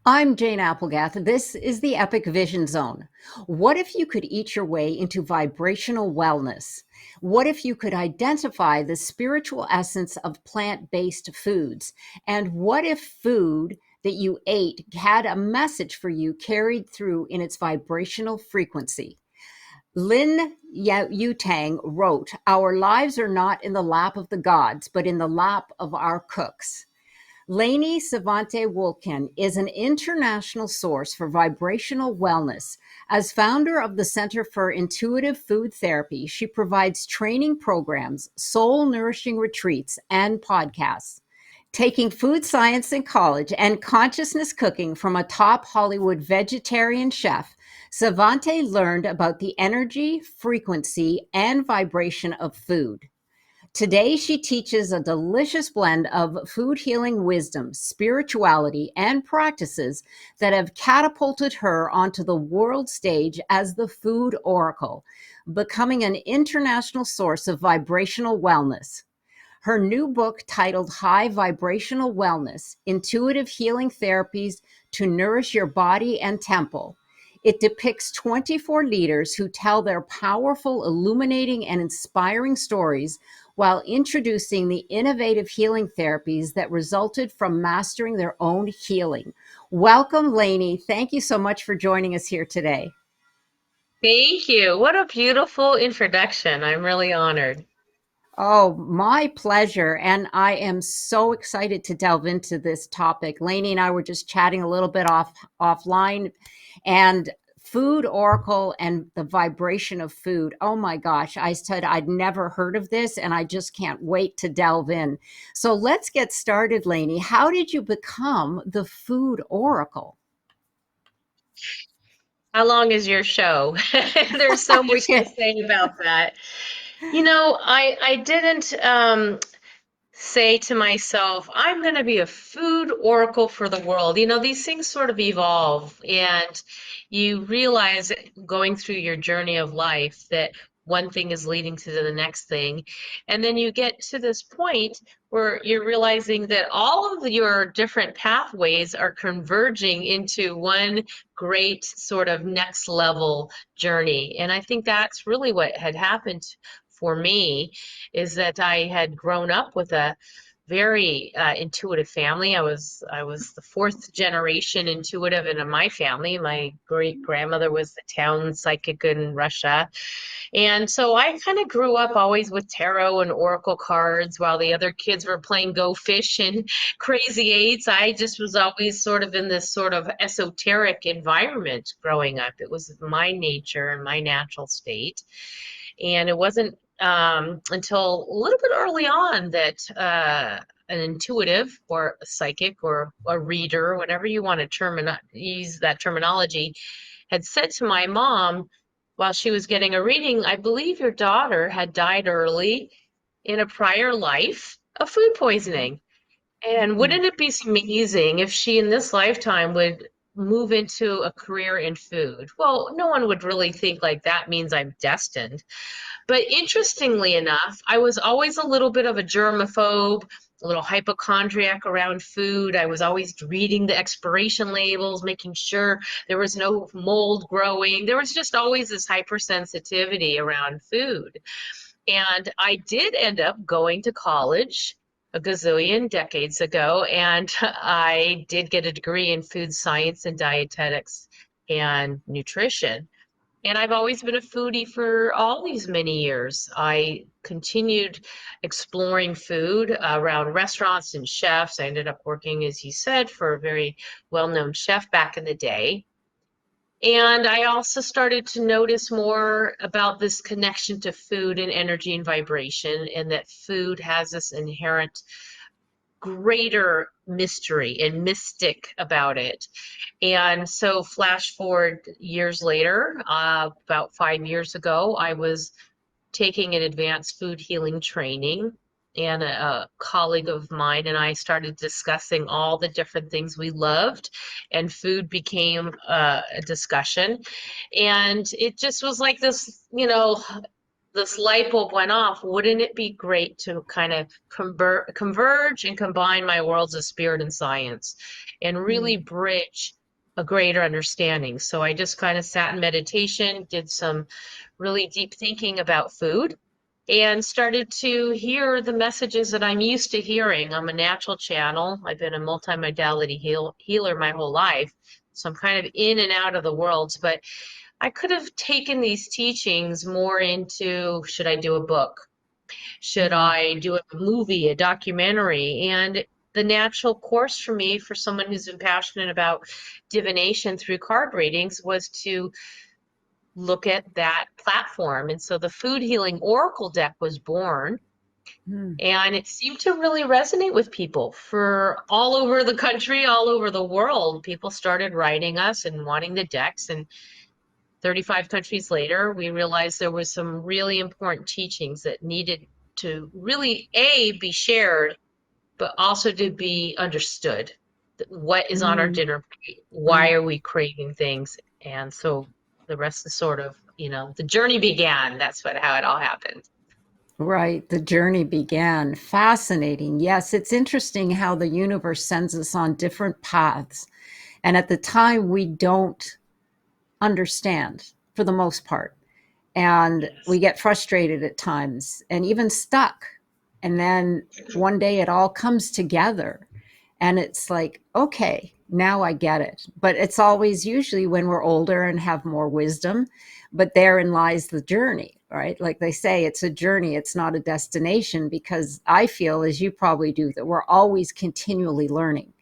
I'm Jane Applegath. This is the Epic Vision Zone. What if you could eat your way into vibrational wellness? What if you could identify the spiritual essence of plant based foods? And what if food that you ate had a message for you carried through in its vibrational frequency? Lin Yutang wrote, "Our lives are not in the lap of the gods, but in the lap of our cooks." Lainie Sevanté Wulkan is an international source for vibrational wellness. As founder of the Center for Intuitive Food Therapy, she provides training programs, soul nourishing retreats, and podcasts. Taking food science in college and consciousness cooking from a top Hollywood vegetarian chef, Savante learned about the energy, frequency, and vibration of food. Today, she teaches a delicious blend of food healing wisdom, spirituality, and practices that have catapulted her onto the world stage as the food oracle, becoming an international source of vibrational wellness. Her new book, titled High Vibrational Wellness: Intuitive Healing Therapies to Nourish Your Body and Temple. It depicts 24 leaders who tell their powerful, illuminating, and inspiring stories while introducing the innovative healing therapies that resulted from mastering their own healing. Welcome, Lainie. Thank you so much for joining us here today. Thank you. What a beautiful introduction. I'm really honored. Oh, my pleasure. And I am so excited to delve into this topic. Lainey and I were just chatting a little bit offline, and food oracle and the vibration of food. Oh my gosh. I said I'd never heard of this, and I just can't wait to delve in. So let's get started, Lainey. How did you become the food oracle? How long is your show? There's so we much to can say about that. I didn't say to myself, I'm going to be a food oracle for the world. These things sort of evolve, and you realize going through your journey of life that one thing is leading to the next thing. And then you get to this point where you're realizing that all of your different pathways are converging into one great sort of next level journey. And I think that's really what had happened for me, is that I had grown up with a very intuitive family. I was the fourth generation intuitive in my family. My great grandmother was the town psychic in Russia, and so I kind of grew up always with tarot and oracle cards, while the other kids were playing Go Fish and Crazy Eights. I just was always sort of in this sort of esoteric environment growing up. It was my nature and my natural state. And it wasn't until a little bit early on that an intuitive or a psychic or a reader, whatever you want to use that terminology, had said to my mom while she was getting a reading, I believe your daughter had died early in a prior life of food poisoning. And wouldn't it be amazing if she in this lifetime would move into a career in food? Well, no one would really think like that means I'm destined. But interestingly enough, I was always a little bit of a germaphobe, a little hypochondriac around food. I was always reading the expiration labels, making sure there was no mold growing. There was just always this hypersensitivity around food. And I did end up going to college a gazillion decades ago, and I did get a degree in food science and dietetics and nutrition. And I've always been a foodie for all these many years. I continued exploring food around restaurants and chefs. I ended up working, as you said, for a very well-known chef back in the day. And I also started to notice more about this connection to food and energy and vibration, and that food has this inherent greater mystery and mystic about it. And so, flash forward years later, about 5 years ago, I was taking an advanced food healing training. And a colleague of mine and I started discussing all the different things we loved, and food became a discussion. And it just was like this, this light bulb went off. Wouldn't it be great to kind of converge and combine my worlds of spirit and science and really Mm. bridge a greater understanding? So I just kind of sat in meditation, did some really deep thinking about food, and started to hear the messages that I'm used to hearing. I'm a natural channel. I've been a multimodality healer my whole life. So I'm kind of in and out of the worlds, but I could have taken these teachings more into, should I do a book? Should Mm. I do a movie, a documentary? And the natural course for me, for someone who's been passionate about divination through card readings, was to look at that platform. And so the food healing oracle deck was born, Mm. and it seemed to really resonate with people for all over the country, all over the world. People started writing us and wanting the decks, and 35 countries later, we realized there was some really important teachings that needed to really, A, be shared, but also to be understood. What is on our Mm. dinner plate? Why Mm. are we craving things? And so the rest is sort of, the journey began. That's how it all happened. Right. The journey began. Fascinating. Yes, it's interesting how the universe sends us on different paths. And at the time, we don't understand for the most part. And we Yes. get frustrated at times and even stuck. And then one day it all comes together. And it's like, okay, now I get it. But it's always usually when we're older and have more wisdom. But therein lies the journey, right? Like they say, it's a journey, it's not a destination, because I feel, as you probably do, that we're always continually learning.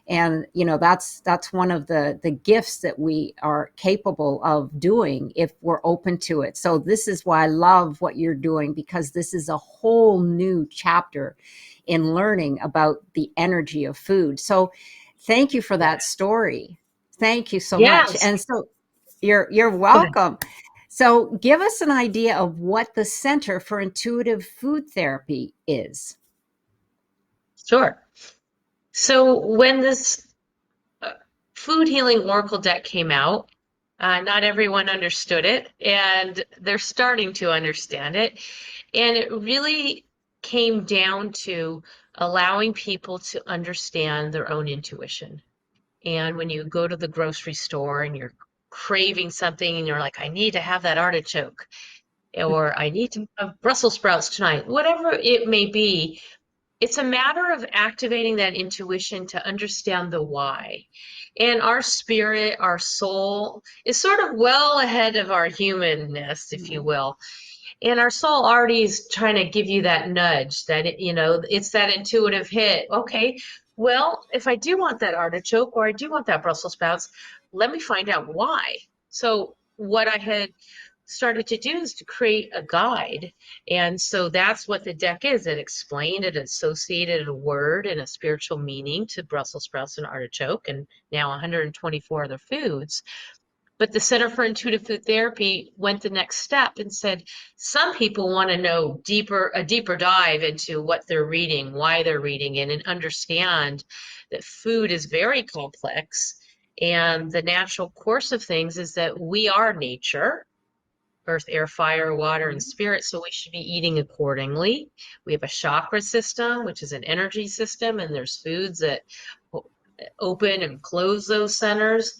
And that's one of the gifts that we are capable of doing if we're open to it. So this is why I love what you're doing, because this is a whole new chapter in learning about the energy of food. So thank you for Yeah. that story. Thank you so much. Yes. And so you're Go ahead. welcome. So give us an idea of what the Center for Intuitive Food Therapy is. Sure. So when this uh, food healing oracle deck came out, not everyone understood it, and they're starting to understand it. And it really came down to allowing people to understand their own intuition. And when you go to the grocery store and you're craving something and you're like, I need to have that artichoke, or I need to have Brussels sprouts tonight, whatever it may be, it's a matter of activating that intuition to understand the why. And our spirit, our soul, is sort of well ahead of our humanness, if you will. And our soul already is trying to give you that nudge, that it's that intuitive hit. Okay, well, if I do want that artichoke or I do want that Brussels sprouts, let me find out why. So what I had started to do is to create a guide. And so that's what the deck is. It explained, it associated a word and a spiritual meaning to Brussels sprouts and artichoke, and now 124 other foods. But the Center for Intuitive Food Therapy went the next step and said, some people want to know a deeper dive into what they're reading, why they're reading it, and understand that food is very complex. And the natural course of things is that we are nature, earth, air, fire, water, and spirit. So we should be eating accordingly. We have a chakra system, which is an energy system, and there's foods that open and close those centers.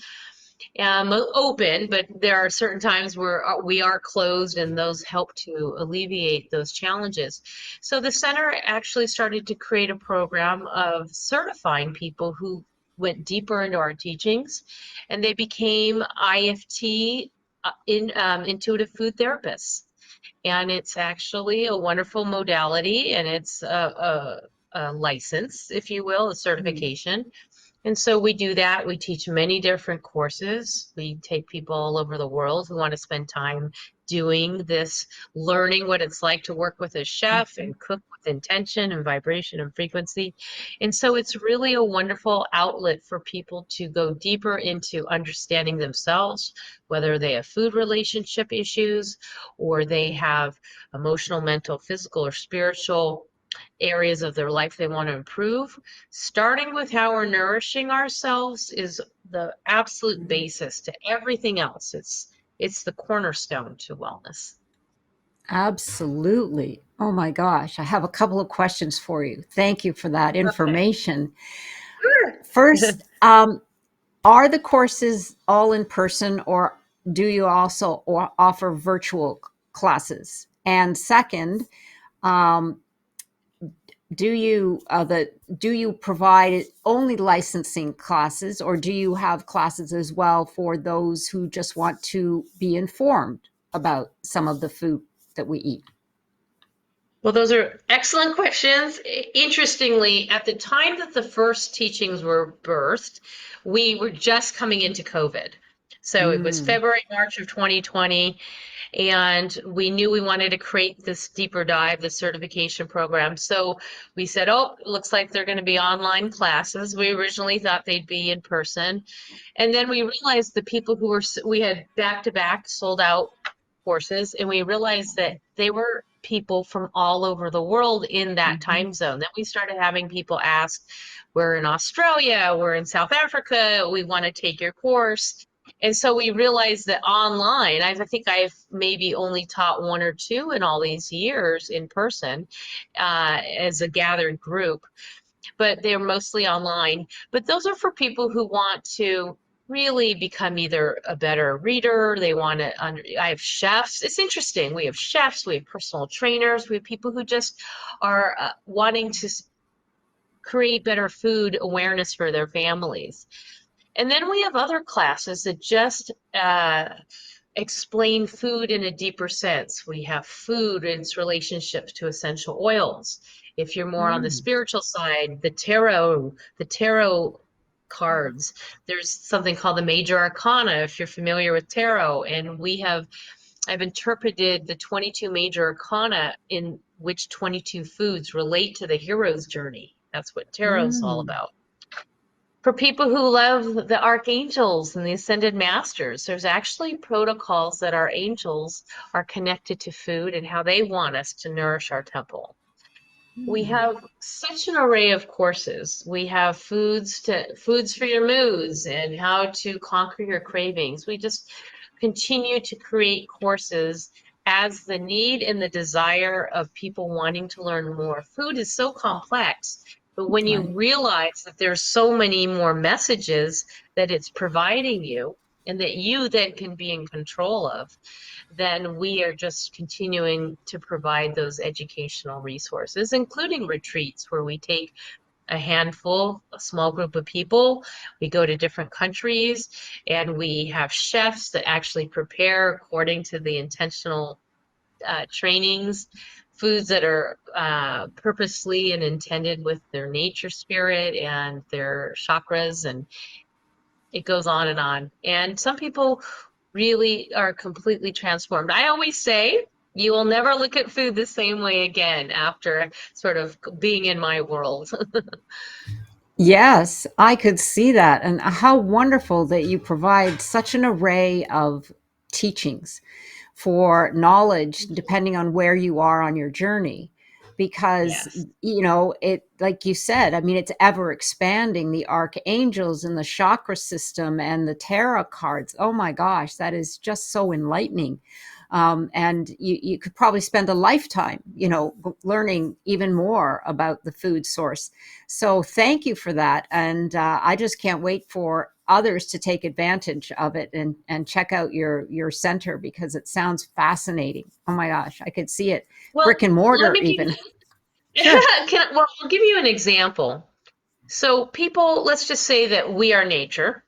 Open, but there are certain times where we are closed, and those help to alleviate those challenges. So the center actually started to create a program of certifying people who went deeper into our teachings, and they became IFT, intuitive food therapists. And it's actually a wonderful modality, and it's a license, if you will, a Mm. certification. And so we do that. We teach many different courses. We take people all over the world who want to spend time doing this, learning what it's like to work with a chef Mhm. and cook with intention and vibration and frequency. And so it's really a wonderful outlet for people to go deeper into understanding themselves, whether they have food relationship issues or they have emotional, mental, physical, or spiritual areas of their life they want to improve. Starting with how we're nourishing ourselves is the absolute basis to everything else. It's the cornerstone to wellness. Absolutely. Oh my gosh. I have a couple of questions for you. Thank you for that Okay. information. Sure. First, are the courses all in person, or do you also offer virtual classes? And second, um, do you provide only licensing classes, or do you have classes as well for those who just want to be informed about some of the food that we eat? Well, those are excellent questions. Interestingly, at the time that the first teachings were birthed, we were just coming into COVID. So it was Mm, February, March of 2020, and we knew we wanted to create this deeper dive, the certification program. So we said, oh, it looks like they're going to be online classes. We originally thought they'd be in person. And then we realized the people who we had back to back sold out courses, and we realized that they were people from all over the world in that mhm. time zone. Then we started having people ask, we're in Australia, we're in South Africa, we want to take your course. And so we realized that online, I think I've maybe only taught one or two in all these years in person as a gathered group, but they're mostly online. But those are for people who want to really become either a better reader, they want to, I have chefs. It's interesting. We have chefs, we have personal trainers, we have people who just are wanting to create better food awareness for their families. And then we have other classes that just explain food in a deeper sense. We have food and its relationships to essential oils. If you're more on the Mm, spiritual side, the tarot cards. There's something called the Major Arcana, if you're familiar with tarot. And I've interpreted the 22 major arcana in which 22 foods relate to the hero's journey. That's what tarot's all mm, about. For people who love the archangels and the ascended masters, there's actually protocols that our angels are connected to food and how they want us to nourish our temple. We mm. have such an array of courses. We have foods for your moods and how to conquer your cravings. We just continue to create courses as the need and the desire of people wanting to learn more. Food is so complex, but when you Right. realize that there's so many more messages that it's providing you and that you then can be in control of, then we are just continuing to provide those educational resources, including retreats where we take a small group of people. We go to different countries and we have chefs that actually prepare according to the intentional trainings, foods that are purposely and intended with their nature spirit and their chakras, and it goes on and on. And some people really are completely transformed. I always say you will never look at food the same way again after sort of being in my world. Yes, I could see that. And how wonderful that you provide such an array of teachings for knowledge depending on where you are on your journey. Because, Yes. it, like you said, I mean, it's ever expanding, the archangels and the chakra system and the tarot cards. Oh my gosh, that is just so enlightening. And you could probably spend a lifetime, learning even more about the food source. So thank you for that. And I just can't wait for others to take advantage of it and check out your center, because it sounds fascinating. Oh my gosh, I could see it. Brick Well, and let mortar me give even. Sure. well, I'll give you an example. So people, let's just say that we are nature.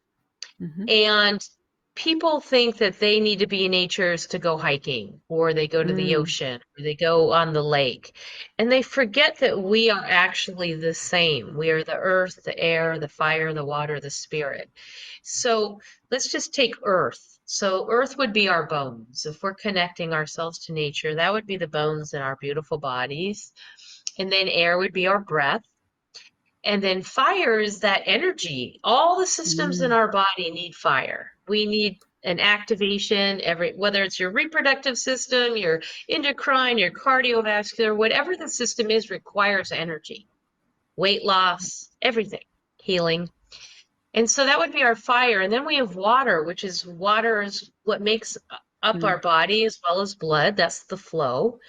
Hmm. And people think that they need to be in natures to go hiking, or they go to the Mm, ocean, or they go on the lake. And they forget that we are actually the same. We are the earth, the air, the fire, the water, the spirit. So let's just take earth. So earth would be our bones. If we're connecting ourselves to nature, that would be the bones in our beautiful bodies. And then air would be our breath. And then fire is that energy. All the systems in mm, our body need fire. We need an activation whether it's your reproductive system, your endocrine, your cardiovascular, whatever the system is requires energy. Weight loss, everything, healing. And so that would be our fire. And then we have water, which is water is what makes up our Mm. body as well as blood. That's the flow.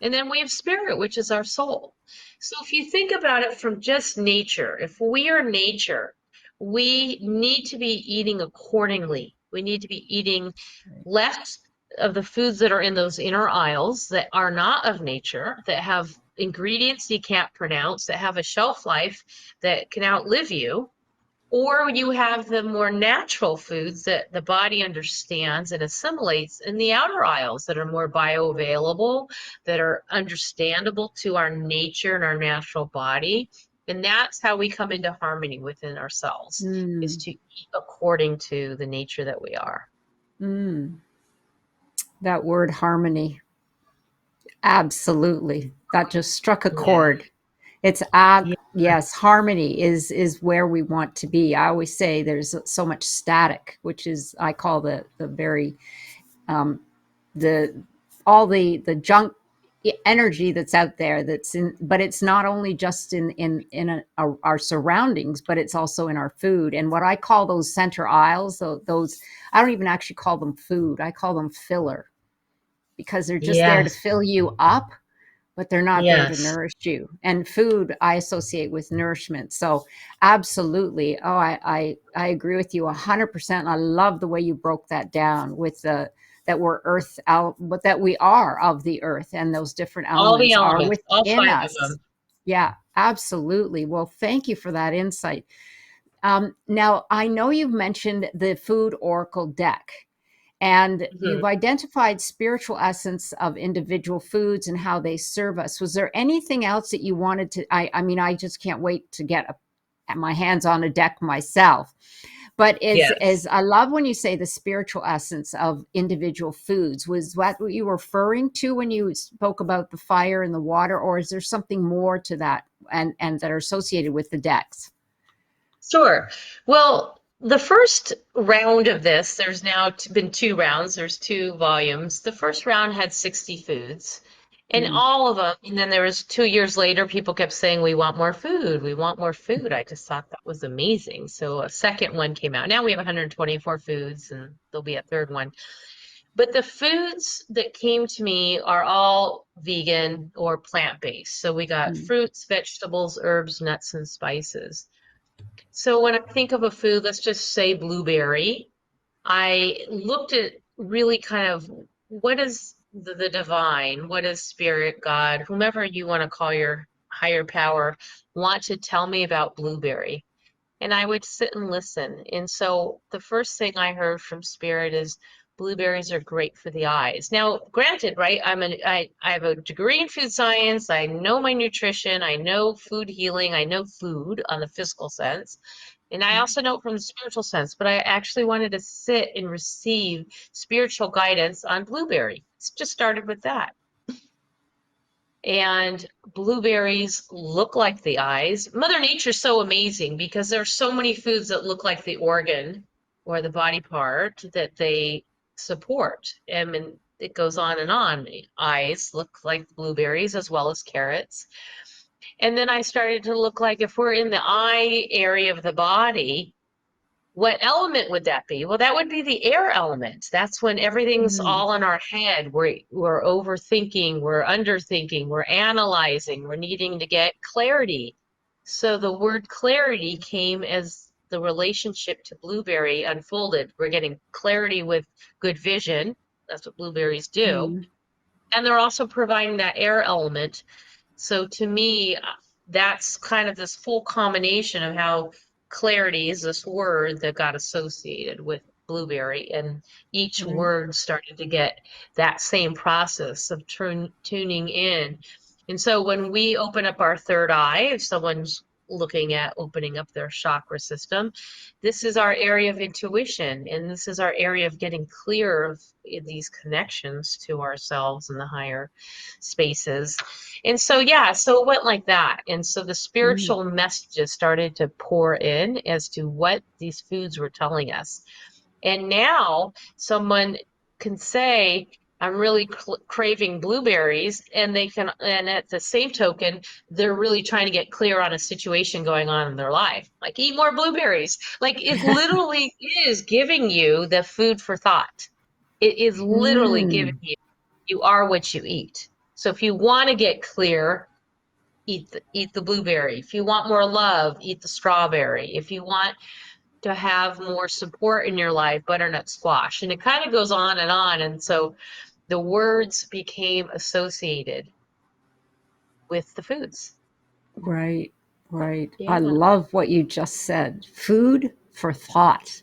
And then we have spirit, which is our soul. So if you think about it from just nature, if we are nature, we need to be eating accordingly. We need to be eating Right. less of the foods that are in those inner aisles that are not of nature, that have ingredients you can't pronounce, that have a shelf life that can outlive you. Or you have the more natural foods that the body understands and assimilates in the outer aisles that are more bioavailable, that are understandable to our nature and our natural body. And that's how we come into harmony within ourselves, is Mm. to eat according to the nature that we are. Mm. That word harmony. Absolutely. That just struck a Yeah. chord. It's Yeah. yes, harmony is where we want to be. I always say there's so much static, which is I call the very um, the all the junk energy that's out there that's in, but it's not only just our surroundings, but it's also in our food. And what I call those center aisles, those I don't even actually call them food, I call them filler, because they're just there to Yes. fill you up, but they're not there to Yes. nourish you. And food I associate with nourishment. So absolutely. Oh, I agree with you 100%. I love the way you broke that down with the that we're earth out, but that we are of the earth, and those different All the elements are elements, all within five of us. them. Yeah, absolutely. Well, thank you for that insight. Now, I know you've mentioned the food oracle deck, and Mhm. you've identified spiritual essence of individual foods and how they serve us. Was there anything else that you wanted to? I mean, I just can't wait to get my hands on a deck myself. But is Yes. I love when you say the spiritual essence of individual foods. Was that what you were referring to when you spoke about the fire and the water, or is there something more to that and that are associated with the decks? Sure. Well, the first round of this, there's now been two rounds, there's two volumes. The first round had 60 foods, and Mm, all of them, and then there was 2 years later, people kept saying, we want more food, we want more food. I just thought that was amazing. So a second one came out. Now we have 124 foods, and there'll be a third one. But the foods that came to me are all vegan or plant-based. So we got mm, fruits, vegetables, herbs, nuts, and spices. So when I think of a food, let's just say blueberry, I looked at really kind of what is the divine, what is spirit, God, whomever you want to call your higher power, want to tell me about blueberry. And I would sit and listen. And so the first thing I heard from Spirit is blueberries are great for the eyes. Now, granted, right? I have a degree in food science. I know my nutrition. I know food healing. I know food on the physical sense. And I mm, also know it from the spiritual sense, but I actually wanted to sit and receive spiritual guidance on blueberry. It's just started with that. And blueberries look like the eyes. Mother Nature's so amazing because there are so many foods that look like the organ or the body part that they support. I mean, it goes on and on. Eyes look like blueberries as well as carrots. And then I started to look like if we're in the eye area of the body, what element would that be? Well, that would be the air element. That's when everything's mm, all in our head. We're overthinking, we're underthinking, we're analyzing, we're needing to get clarity. So the word clarity came as the relationship to blueberry unfolded. We're getting clarity with good vision. That's what blueberries do. mm, And they're also providing that air element. So to me, that's kind of this full combination of how clarity is this word that got associated with blueberry, and each right. word started to get that same process of tuning in. And so when we open up our third eye, if someone's looking at opening up their chakra system, this is our area of intuition, and this is our area of getting clear of these connections to ourselves and the higher spaces. And so, yeah, so it went like that. And so the Mm, spiritual messages started to pour in as to what these foods were telling us. And now someone can say, I'm really craving blueberries, and they can, and at the same token, they're really trying to get clear on a situation going on in their life. Like, eat more blueberries. Like, it literally is giving you the food for thought. It is literally giving Mm, you are what you eat. So if you want to get clear, eat the blueberry. If you want more love, eat the strawberry. If you want to have more support in your life, butternut squash. And it kind of goes on and on. And so the words became associated with the foods. right, right. I Yeah. love what you just said. Food for thought.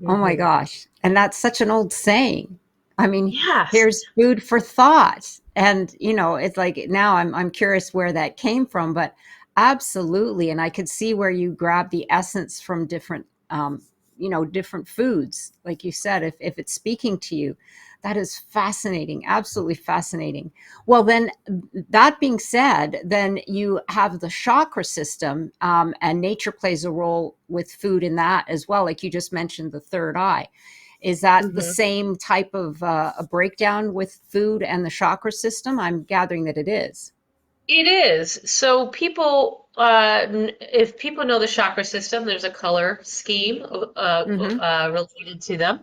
Oh my Hmm. gosh. And that's such an old saying. I mean, Yes. here's food for thought. And it's like now I'm curious where that came from, but absolutely. And I could see where you grab the essence from different different foods. Like you said, if it's speaking to you, that is fascinating, absolutely fascinating. Well, then, that being said, then you have the chakra system, and nature plays a role with food in that as well. Like you just mentioned, the third eye. Is that the Hmm. same type of a breakdown with food and the chakra system? I'm gathering that it is. It is. So if people know the chakra system, there's a color scheme Mm-hmm. related to them.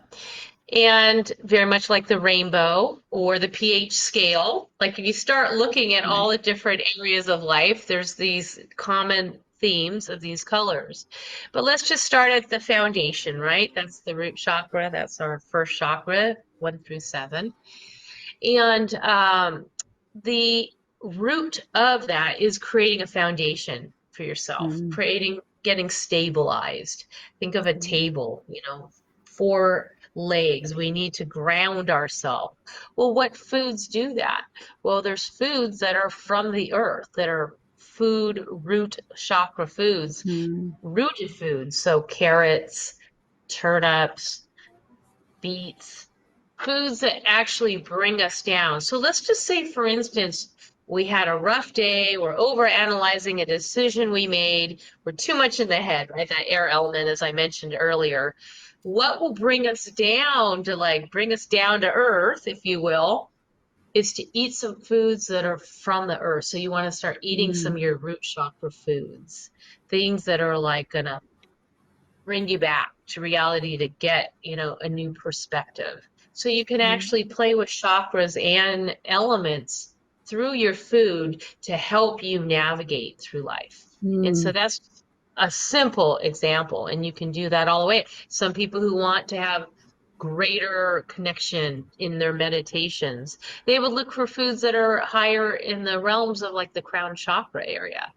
And very much like the rainbow or the pH scale, like if you start looking at Right. all the different areas of life, there's these common themes of these colors. But let's just start at the foundation, right? That's the root chakra. That's our first chakra, 1 through 7. And the root of that is creating a foundation for yourself, Mm-hmm. creating, getting stabilized. Think of a table, 4 legs. We need to ground ourselves. Well, what foods do that? Well, there's foods that are from the earth, that are food root chakra foods, Mm-hmm. rooted foods. So carrots, turnips, beets, foods that actually bring us down. So let's just say, for instance, we had a rough day, we're over analyzing a decision we made, we're too much in the head, right? That air element, as I mentioned earlier. What will bring us down to like bring us down to earth, if you will, is to eat some foods that are from the earth. So you want to start eating some of your root chakra foods, things that are like gonna bring you back to reality to get, a new perspective. So you can actually play with chakras and elements through your food to help you navigate through life. And Mm-hmm. so that's a simple example, and you can do that all the way. Some people who want to have greater connection in their meditations, they would look for foods that are higher in the realms of like the crown chakra area.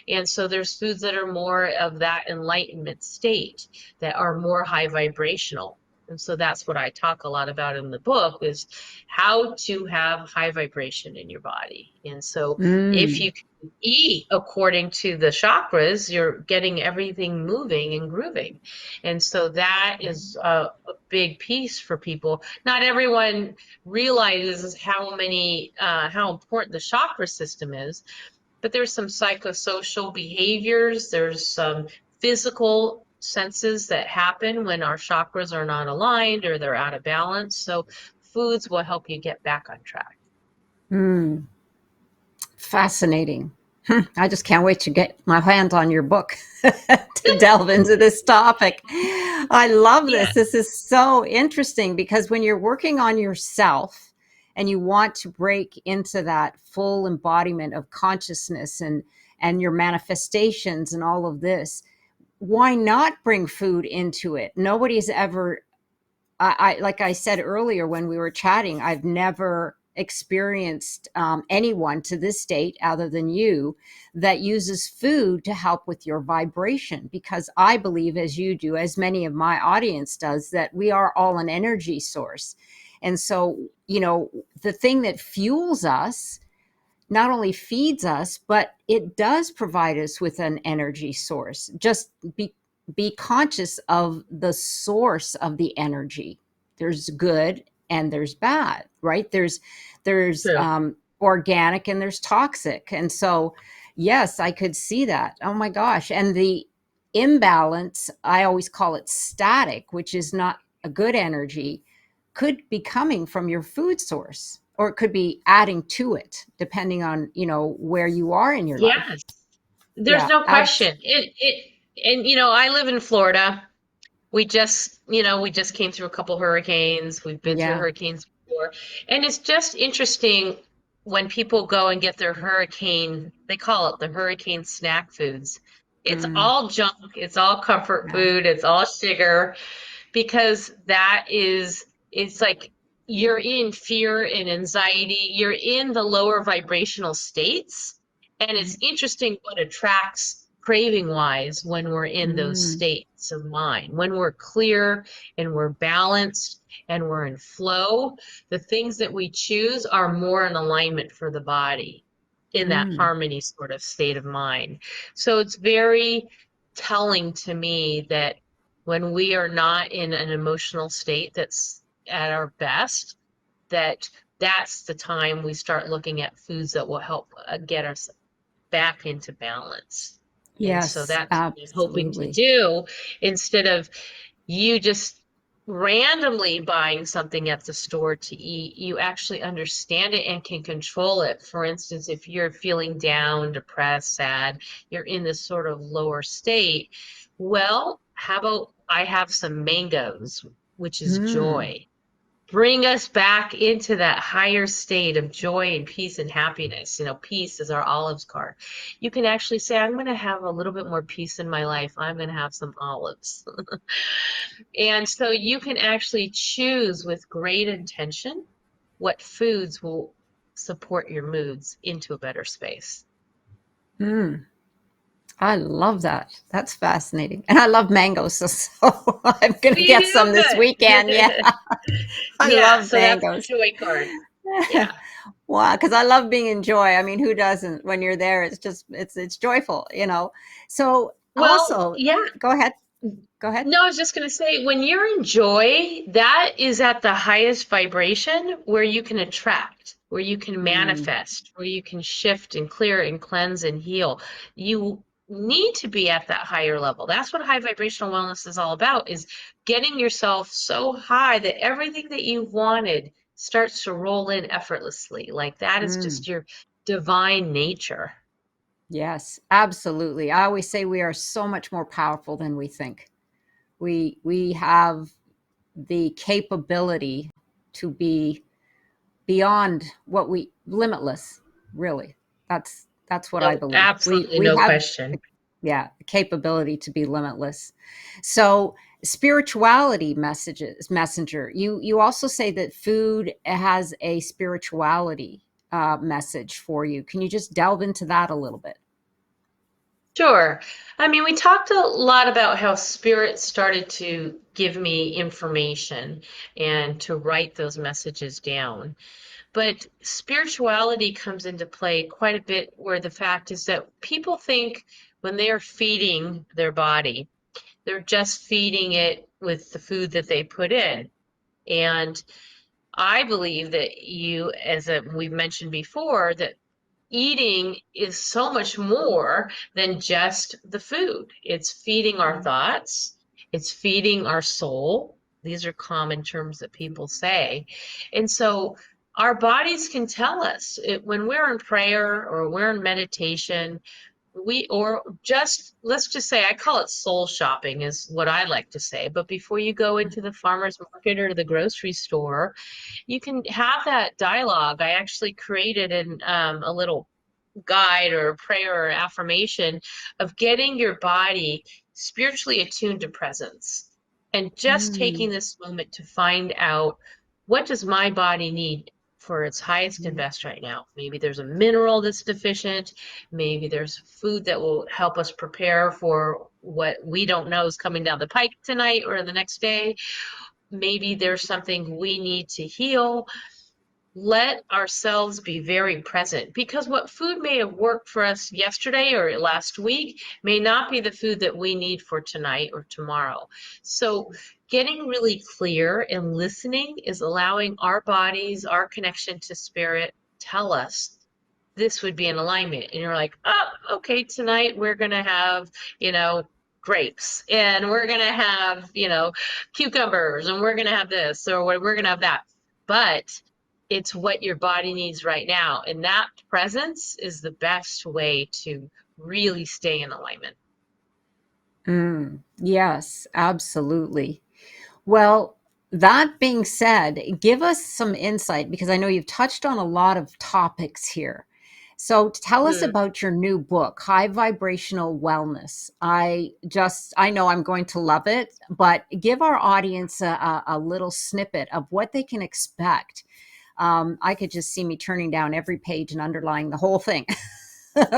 And so there's foods that are more of that enlightenment state, that are more high vibrational. And so that's what I talk a lot about in the book, is how to have high vibration in your body. And so if Mm-hmm. you can eat according to the chakras, you're getting everything moving and grooving. And so that is a big piece for people. Not everyone realizes how important the chakra system is, but there's some psychosocial behaviors, there's some physical senses that happen when our chakras are not aligned or they're out of balance. So foods will help you get back on track. Mm. Fascinating. I just can't wait to get my hands on your book to delve into this topic. I love Yeah. this. This is so interesting because when you're working on yourself and you want to break into that full embodiment of consciousness and your manifestations and all of this, why not bring food into it? Nobody's ever I like I said earlier when we were chatting, I've never experienced anyone to this date, other than you, that uses food to help with your vibration. Because I believe, as you do, as many of my audience does, that we are all an energy source. And so, the thing that fuels us not only feeds us, but it does provide us with an energy source. Just be conscious of the source of the energy. There's good and there's bad, right? There's True. organic and there's toxic. And so, yes, I could see that. Oh my gosh. And the imbalance, I always call it static, which is not a good energy, could be coming from your food source, or it could be adding to it depending on where you are in your life. Yes. There's Yeah, no question. And I live in Florida. we just came through a couple hurricanes. We've been through Yeah. hurricanes before. And it's just interesting when people go and get their hurricane, they call it the hurricane snack foods. It's Mm, all junk, it's all comfort yeah. food, it's all sugar, because it's like you're in fear and anxiety, you're in the lower vibrational states, and it's Right. interesting what attracts craving wise when we're in those Mm, states of mind. When we're clear and we're balanced and we're in flow, the things that we choose are more in alignment for the body in that mm, harmony sort of state of mind. So it's very telling to me that when we are not in an emotional state that's at our best, that that's the time we start looking at foods that will help get us back into balance. And so yes, that's what I'm hoping to absolutely. do, instead of you just randomly buying something at the store to eat. You actually understand it and can control it. For instance, if you're feeling down, depressed, sad, you're in this sort of lower state. Well, how about I have some mangoes, which is Mm, joy. Bring us back into that higher state of joy and peace and happiness. Peace is our olives card. You can actually say, I'm going to have a little bit more peace in my life. I'm going to have some olives. And so you can actually choose with great intention what foods will support your moods into a better space. mm. I love that. That's fascinating. And I love mangoes, so I'm going to get some You this weekend. Yeah. good. I Yeah, love so that's the mangoes. joy card. Yeah. Wow, because I love being in joy. I mean, who doesn't? When you're there, it's just it's joyful, you know. So Well, also, yeah. go ahead. Go ahead. No, I was just going to say, when you're in joy, that is at the highest vibration where you can attract, where you can Mm, manifest, where you can shift and clear and cleanse and heal. You need to be at that higher level. That's what high vibrational wellness is all about, is getting yourself so high that everything that you wanted starts to roll in effortlessly. Like that is mm. just your divine nature. Yes, absolutely. I always say we are so much more powerful than we think. We have the capability to be beyond what we limitless, really. That's what I No, believe. we absolutely we no have, question. yeah, the capability to be limitless. So spirituality messages messenger, you also say that food has a spirituality message for you. Can you just delve into that a little bit? Sure. I mean, we talked a lot about how spirit started to give me information and to write those messages down. But spirituality comes into play quite a bit, where the fact is that people think when they are feeding their body, they're just feeding it with the food that they put in. And I believe that we've mentioned before, that eating is so much more than just the food. It's feeding our thoughts, it's feeding our soul. These are common terms that people say. And so our bodies can tell us when we're in prayer or we're in meditation, or just, let's just say, I call it soul shopping, is what I like to say. But before you go into the farmer's market or the grocery store, you can have that dialogue. I actually created a little guide or prayer or affirmation of getting your body spiritually attuned to presence, and just taking Mm, this moment to find out, what does my body need for its highest and mm, best right now. Maybe there's a mineral that's deficient, maybe there's food that will help us prepare for what we don't know is coming down the pike tonight or the next day. Maybe there's something we need to heal. Let ourselves be very present, because what food may have worked for us yesterday or last week may not be the food that we need for tonight or tomorrow. So getting really clear and listening is allowing our bodies, our connection to spirit, tell us this would be in alignment. And you're like, oh, okay, tonight we're going to have, you know, grapes, and we're going to have, cucumbers, and we're going to have this, or we're going to have that. But it's what your body needs right now. And that presence is the best way to really stay in alignment. Yes, absolutely. Well, that being said, give us some insight because I know you've touched on a lot of topics here. So tell us Hmm. about your new book, High Vibrational Wellness. I know I'm going to love it, but give our audience a little snippet of what they can expect. I could just see me turning down every page and underlying the whole thing.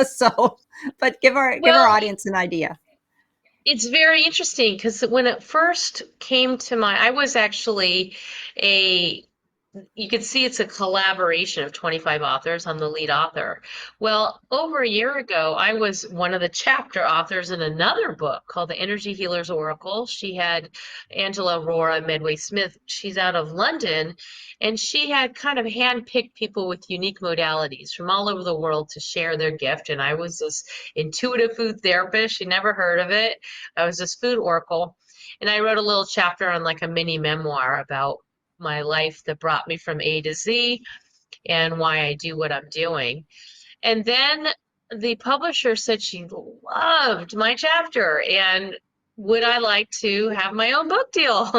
So, but give our Well, audience an idea. it's very interesting because when it first came to I was actually a you can see it's a collaboration of 25 authors. I'm the lead author. Well, over a year ago, I was one of the chapter authors in another book called The Energy Healer's Oracle. She had Angela Aurora Medway Smith. She's out of London, and she had kind of handpicked people with unique modalities from all over the world to share their gift. And I was this intuitive food therapist. She never heard of it. I was this food oracle. And I wrote a little chapter on like a mini memoir about my life that brought me from A to Z and why I do what I'm doing. And then the publisher said she loved my chapter and would I like to have my own book deal?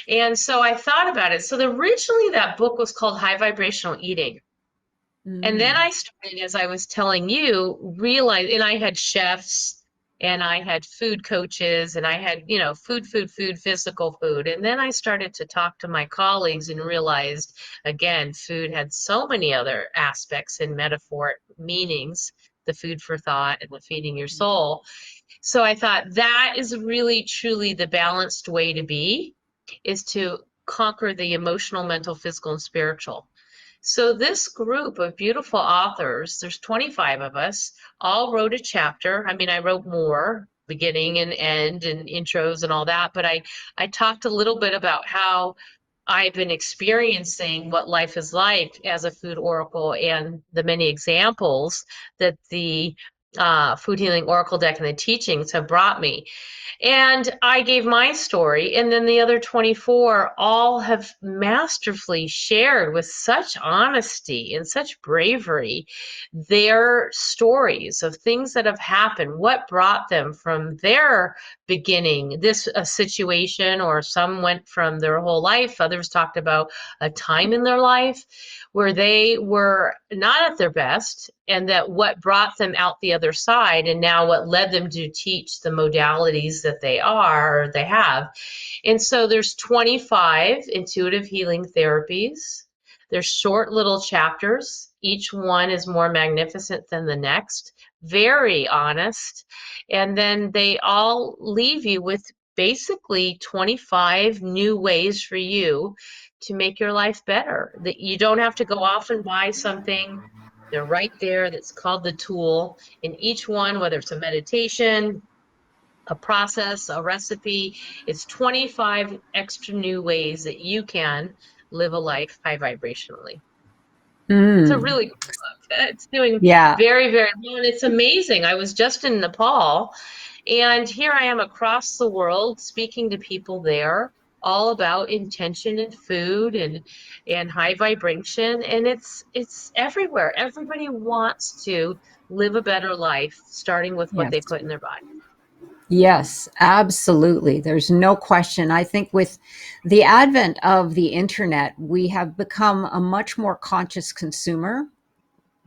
And so I thought about it. So originally that book was called High Vibrational Eating. And then Mm, I started, as I was telling you, realize, and I had chefs and I had food coaches and I had, food, physical food. And then I started to talk to my colleagues and realized, again, food had so many other aspects and metaphoric meanings, the food for thought and the feeding your soul. So I thought that is really truly the balanced way to be, is to conquer the emotional, mental, physical, and spiritual. So this group of beautiful authors, there's 25 of us, all wrote a chapter. I mean, I wrote more, beginning and end and intros and all that, but I talked a little bit about how I've been experiencing what life is like as a food oracle and the many examples that the food healing oracle deck and the teachings have brought me. And I gave my story, and then the other 24 all have masterfully shared with such honesty and such bravery their stories of things that have happened, what brought them from their beginning, this a situation, or some went from their whole life. Others talked about a time in their life where they were not at their best and that what brought them out the other side and now what led them to teach the modalities that they are or they have. And so there's 25 intuitive healing therapies. They're short little chapters. Each one is more magnificent than the next, very honest. And then they all leave you with basically 25 new ways for you to make your life better. That you don't have to go off and buy something. They're right there. That's called the tool. In each one, whether it's a meditation, a process, a recipe, it's 25 extra new ways that you can live a life high vibrationally. It's a mm, really cool book. It's doing yeah. very, very well. And it's amazing. I was just in Nepal, and here I am across the world speaking to people there all about intention and food and high vibration. And it's everywhere. Everybody wants to live a better life, starting with what they Yes. put in their body. Yes, absolutely. There's no question. I think with the advent of the internet, we have become a much more conscious consumer,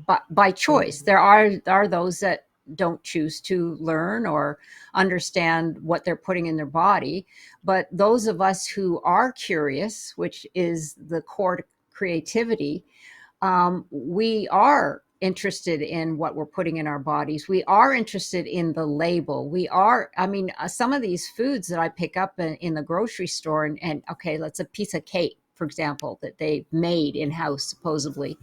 but by choice. Mhm. There are those that don't choose to learn or understand what they're putting in their body, but those of us who are curious, which is the core to creativity, we are interested in what we're putting in our bodies. We are interested in the label. I mean, some of these foods that I pick up in the grocery store, and okay, let's a piece of cake, for example, that they made in house, supposedly.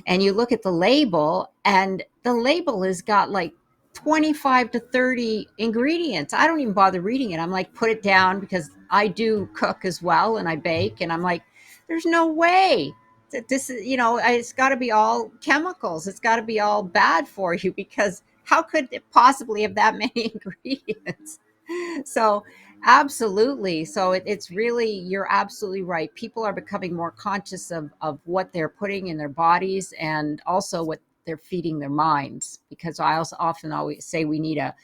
And you look at the label, and the label has got like 25 to 30 ingredients. I don't even bother reading it. I'm like, put it down because I do cook as well and I bake. And I'm like, there's no way that this is, it's got to be all chemicals. It's got to be all bad for you because how could it possibly have that many ingredients? So, absolutely. So, it's really, you're absolutely right. People are becoming more conscious of what they're putting in their bodies and also what they're feeding their minds. Because I also often always say we need a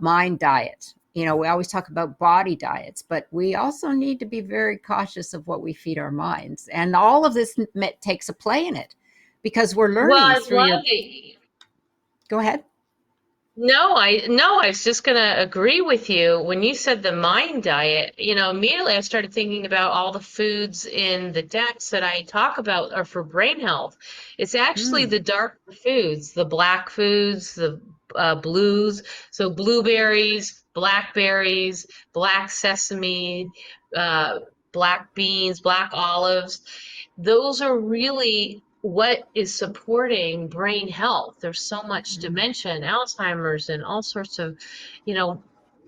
mind diet. We always talk about body diets, but we also need to be very cautious of what we feed our minds. And all of this takes a play in it because we're Well, learning I through love your. it. Go ahead. No, I was just gonna agree with you. When you said the mind diet, immediately I started thinking about all the foods in the decks that I talk about are for brain health. It's actually Mm, the dark foods, the black foods, the blues. So blueberries, blackberries, black sesame, uh, black beans, black olives. Those are really what is supporting brain health. There's so much mm. dementia and Alzheimer's and all sorts of, you know,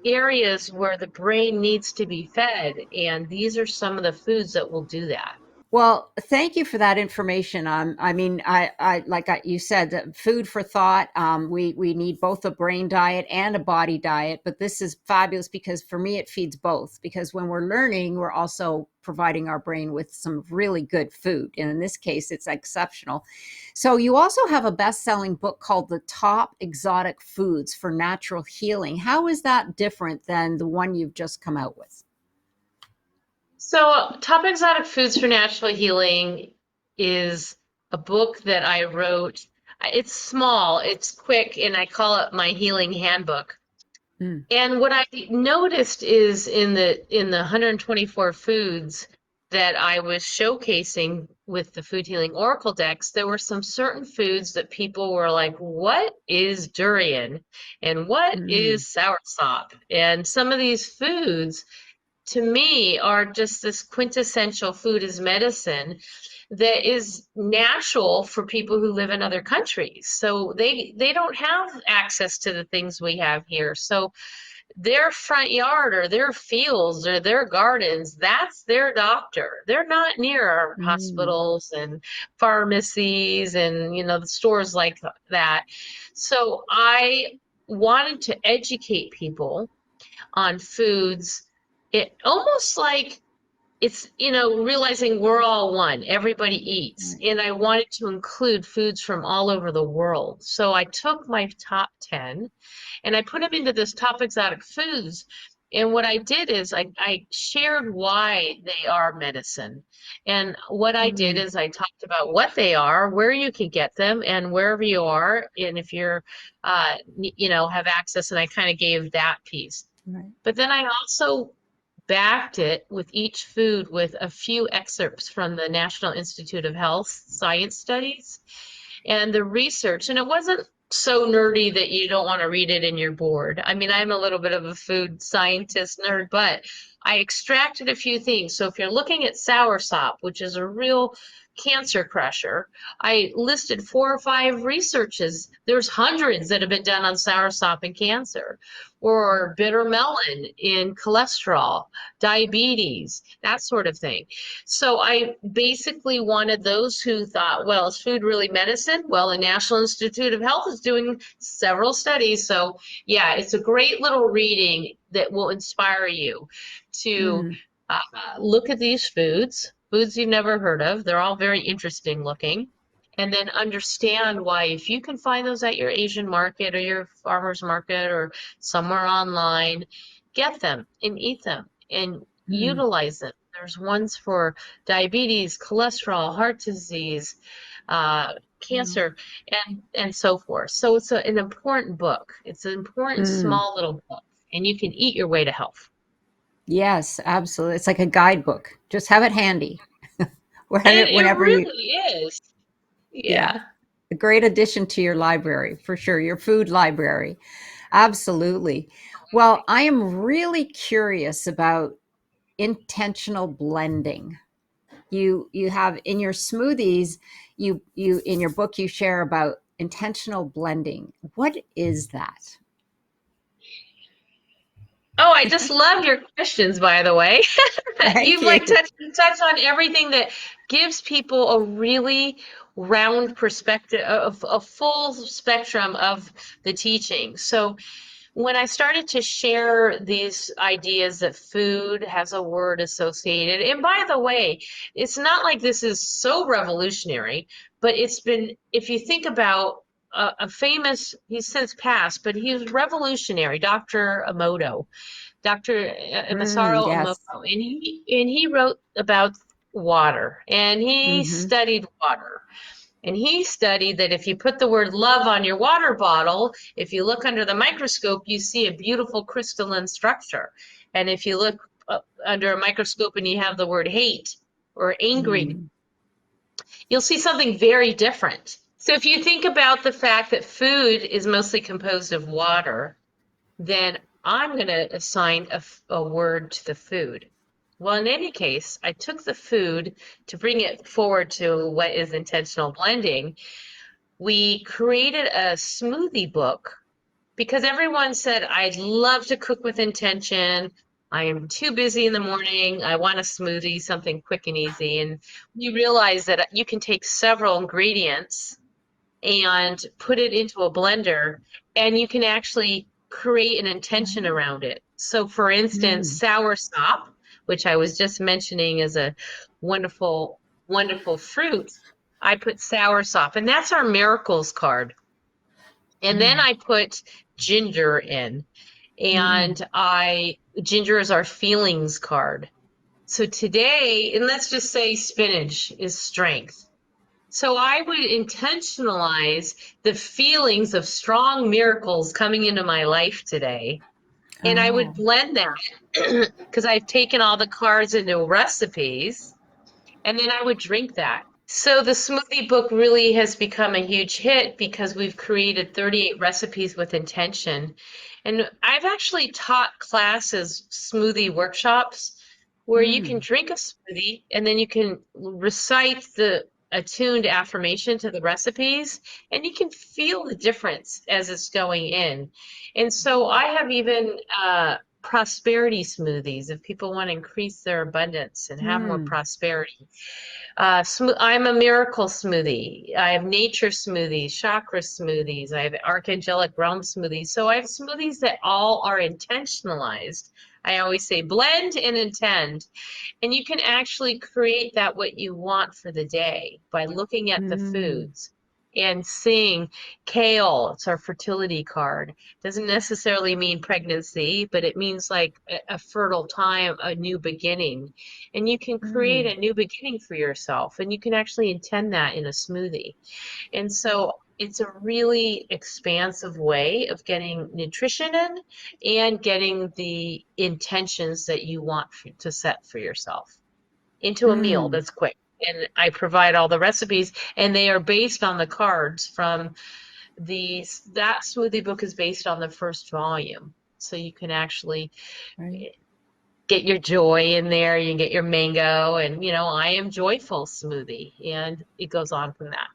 areas where the brain needs to be fed. And these are some of the foods that will do that. Well, thank you for that information. I mean, you said, food for thought. We need both a brain diet and a body diet, but this is fabulous because for me it feeds both. Because when we're learning, we're also providing our brain with some really good food, and in this case, it's exceptional. So you also have a best-selling book called "The Top Exotic Foods for Natural Healing." How is that different than the one you've just come out with? So, Top Exotic Foods for Natural Healing is a book that I wrote. It's small, it's quick, and I call it my healing handbook. Mm, And what I noticed is in the 124 foods that I was showcasing with the Food Healing Oracle decks, there were some certain foods that people were like, "What is durian? And what mm, is soursop?" And some of these foods to me are just this quintessential food as medicine that is natural for people who live in other countries. So they don't have access to the things we have here. So their front yard or their fields or their gardens, that's their doctor. They're not near our mm, hospitals and pharmacies and the stores like that. So I wanted to educate people on foods. It almost like it's realizing we're all one, everybody eats, right. and I wanted to include foods from all over the world. So I took my top 10 and I put them into this top exotic foods. And what I did is I shared why they are medicine. And what I did Mm, is I talked about what they are, where you can get them, and wherever you are, and if you're, have access. And I kind of gave that piece. right. But then I also backed it with each food with a few excerpts from the National Institute of Health science studies and the research. And it wasn't so nerdy that you don't want to read it and you're bored. I mean, I'm a little bit of a food scientist nerd, but I extracted a few things. So if you're looking at soursop, which is a real cancer crusher, I listed 4 or 5 researches. There's hundreds that have been done on soursop and cancer, or bitter melon in cholesterol, diabetes, that sort of thing. So I basically wanted those who thought, well, is food really medicine? Well, the National Institute of Health is doing several studies. So yeah, it's a great little reading that will inspire you to Mm, look at these foods you've never heard of. They're all very interesting looking. And then understand why, if you can find those at your Asian market or your farmer's market or somewhere online, get them and eat them and mm, utilize them. There's ones for diabetes, cholesterol, heart disease, wow. cancer, and so forth. So it's an important book. It's an important Mm, small little book, and you can eat your way to health. yes, absolutely. It's like a guidebook. Just have it handy. It Whenever you, really is. yeah, Yeah. a great addition to your library for sure, your food library. Absolutely. Well, I am really curious about intentional blending. You have in your smoothies, you in your book you share about intentional blending. What is that? Oh, I just love your questions, by the way. Thank You've like you. touched on everything that gives people a really round perspective of a full spectrum of the teaching. So when I started to share these ideas that food has a word associated, and by the way, it's not like this is so revolutionary, but it's been, if you think about a famous, he's since passed, but he was revolutionary, Dr. Emoto, Dr. Masaru Emoto, Yes. and he wrote about water, and he Mm-hmm. studied water. And he studied that if you put the word love on your water bottle, if you look under the microscope, you see a beautiful crystalline structure. And if you look under a microscope and you have the word hate or angry, Mm. you'll see something very different. So if you think about the fact that food is mostly composed of water, then I'm going to assign a word to the food. Well, in any case, I took the food to bring it forward to what is intentional blending. We created a smoothie book because everyone said, I'd love to cook with intention. I am too busy in the morning. I want a smoothie, something quick and easy. And we realized that you can take several ingredients and put it into a blender, and you can actually create an intention around it. So, for instance, Mm. sour sop, which I was just mentioning is a wonderful, wonderful fruit, I put sour sop, and that's our miracles card. And then Mm. I put ginger in, Mm. and ginger is our feelings card. So today, and let's just say spinach is strength. So I would intentionalize the feelings of strong miracles coming into my life today. And I would Oh. blend that because I've taken all the cards into recipes, and then I would drink that. So the smoothie book really has become a huge hit because we've created 38 recipes with intention. And I've actually taught classes, smoothie workshops, where you can Mm. drink a smoothie and then you can recite the attuned affirmation to the recipes, and you can feel the difference as it's going in. And so I have even prosperity smoothies if people want to increase their abundance and have more Mm. prosperity. I'm a miracle smoothie. I have nature smoothies, chakra smoothies. I have archangelic realm smoothies. So I have smoothies that all are intentionalized. I always say blend and intend. And you can actually create that what you want for the day by looking at the Mm. foods and seeing kale. It's our fertility card. Doesn't necessarily mean pregnancy, but it means like a fertile time, a new beginning. And you can create Mm. a new beginning for yourself, and you can actually intend that in a smoothie. And so it's a really expansive way of getting nutrition in and getting the intentions that you want to set for yourself into a meal Mm. that's quick. And I provide all the recipes, and they are based on the cards from that smoothie book is based on the first volume. So you can actually Right. get your joy in there, you can get your mango, and I am joyful smoothie, and it goes on from that.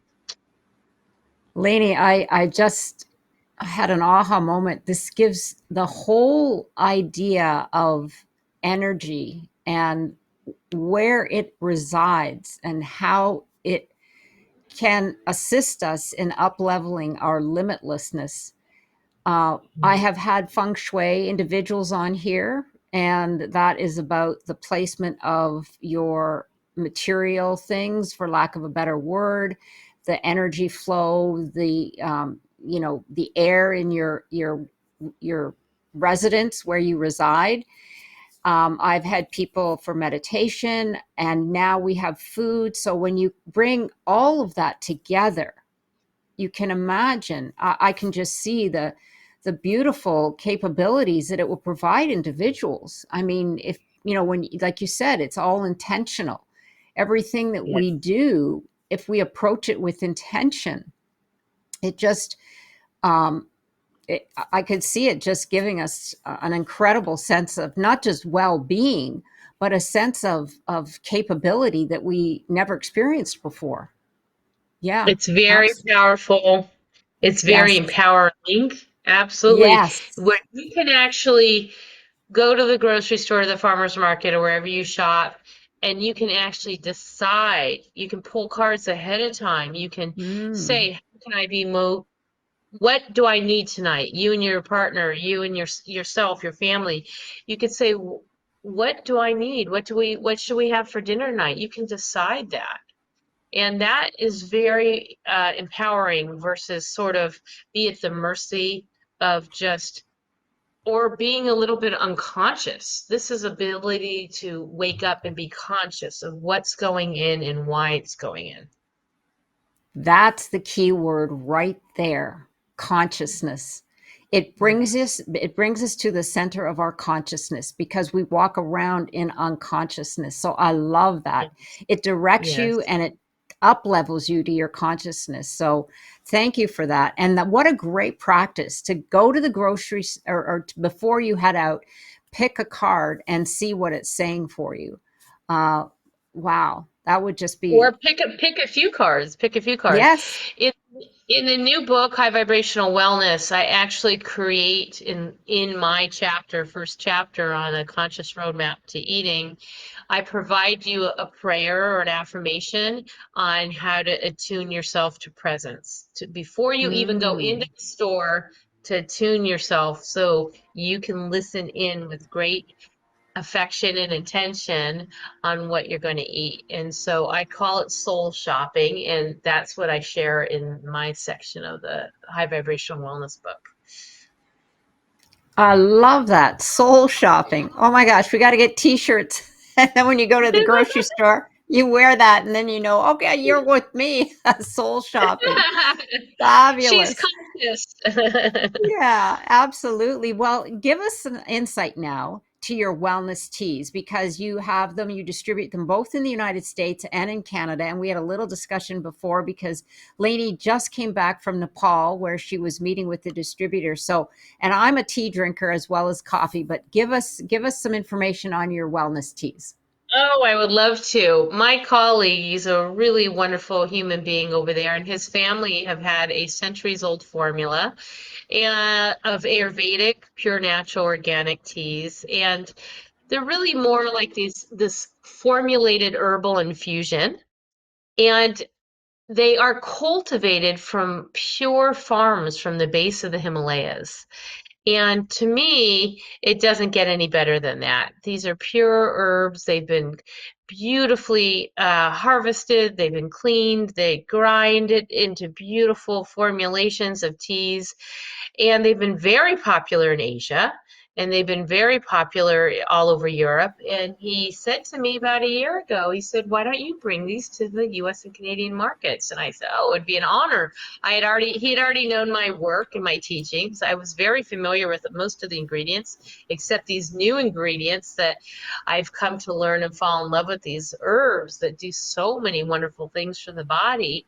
Lainie, I just had an aha moment. This gives the whole idea of energy and where it resides and how it can assist us in up-leveling our limitlessness. I have had feng shui individuals on here, and that is about the placement of your material things, for lack of a better word, the energy flow, the air in your residence where you reside. I've had people for meditation, and now we have food. So when you bring all of that together, you can imagine, I can just see the beautiful capabilities that it will provide individuals. I mean, if when, like you said, it's all intentional. Everything that Yeah. we do, if we approach it with intention, it just um, I could see it just giving us an incredible sense of not just well-being, but a sense of capability that we never experienced before. Yeah, It's very absolutely. powerful. It's very Yes, empowering. Absolutely. yes. Where you can actually go to the grocery store, the farmer's market, or wherever you shop, and you can actually decide. You can pull cards ahead of time. You can Mm, say, how can I be what do I need tonight? You and your partner, you and yourself, your family. You could say, what do I need? What should we have for dinner tonight? You can decide that. And that is very empowering versus sort of be at the mercy of just, or being a little bit unconscious. This is ability to wake up and be conscious of what's going in and why it's going in. That's the key word right there. Consciousness. Yes. It brings us to the center of our consciousness because we walk around in unconsciousness. So I love that. Yes. It directs you Yes. and it up levels you to your consciousness. So thank you for that. And what a great practice to go to the groceries before you head out, pick a card and see what it's saying for you. Uh, wow, that would just Or be pick a few cards. Pick a few cards. yes. In in the new book, High Vibrational Wellness, I actually create in my chapter, first chapter on a conscious roadmap to eating, I provide you a prayer or an affirmation on how to attune yourself to presence. To before you even go into Mm. the store, to attune yourself so you can listen in with great affection and attention on what you're going to eat. And so I call it soul shopping, and that's what I share in my section of the High Vibrational Wellness book. I love that. Soul shopping. Oh my gosh, we got to get t-shirts. And then when you go to the grocery store, you wear that and then you know, okay, you're with me. Soul shopping. She's Fabulous. conscious. Yeah, absolutely. Well, give us some insight now to your wellness teas because you have them, you distribute them both in the United States and in Canada. And we had a little discussion before because Lainie just came back from Nepal where she was meeting with the distributor. So, and I'm a tea drinker as well as coffee, but give us some information on your wellness teas. Oh, I would love to. My colleague, he's a really wonderful human being over there, and his family have had a centuries old formula of Ayurvedic, pure natural organic teas. And they're really more like this formulated herbal infusion. And they are cultivated from pure farms from the base of the Himalayas. And to me, it doesn't get any better than that. These are pure herbs. They've been beautifully harvested, they've been cleaned, they grind it into beautiful formulations of teas. And they've been very popular in Asia. And they've been very popular all over Europe. And he said to me about a year ago, he said, "Why don't you bring these to the US and Canadian markets?" And I said, "Oh, it'd be an honor." He had already known my work and my teachings. I was very familiar with most of the ingredients, except these new ingredients that I've come to learn and fall in love with, these herbs that do so many wonderful things for the body.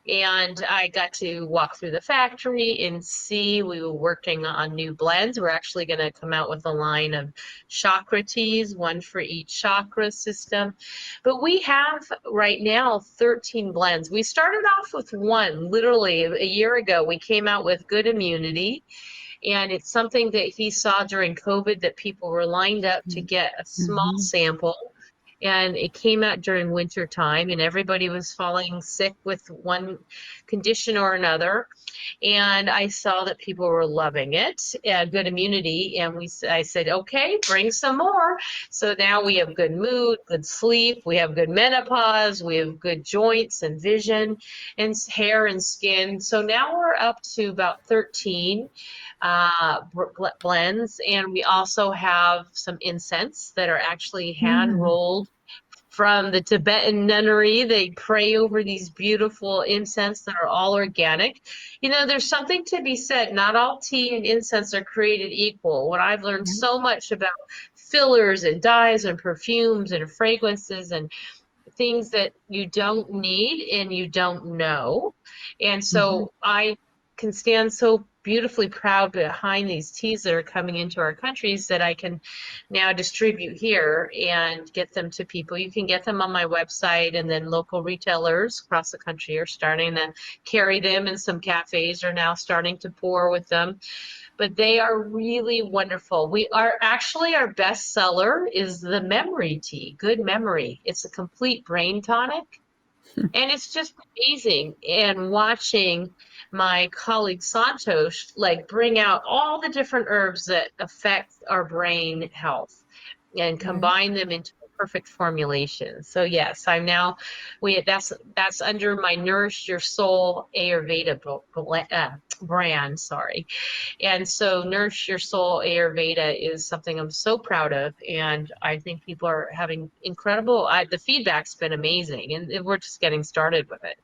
And I got to walk through the factory and see. We were working on new blends. We're actually going to come out with a line of chakra teas, one for each chakra system. But we have right now 13 blends. We started off with one literally a year ago. We came out with Good Immunity, and it's something that he saw during COVID that people were lined up to get a small Mhm. sample. And it came out during winter time, and everybody was falling sick with one condition or another. And I saw that people were loving it, good immunity. And I said, okay, bring some more. So now we have good mood, good sleep, we have good menopause, we have good joints and vision and hair and skin. So now we're up to about 13 blends. And we also have some incense that are actually hand Mm. rolled from the Tibetan nunnery. They pray over these beautiful incense that are all organic. You know, there's something to be said. Not all tea and incense are created equal. What I've learned Yeah. so much about fillers and dyes and perfumes and fragrances and things that you don't need and you don't know. And Mhm. so I can stand so beautifully proud behind these teas that are coming into our countries that I can now distribute here and get them to people. You can get them on my website, and then local retailers across the country are starting to carry them, and some cafes are now starting to pour with them. But they are really wonderful. We are actually, our best seller is the memory tea, Good Memory. It's a complete brain tonic. And it's just amazing. And watching my colleague Santosh like bring out all the different herbs that affect our brain health and Right. combine them into perfect formulation. So yes, I'm now that's under my Nourish Your Soul Ayurveda brand, sorry. And so Nourish Your Soul Ayurveda is something I'm so proud of, and I think people are having incredible, the feedback's been amazing, and we're just getting started with it.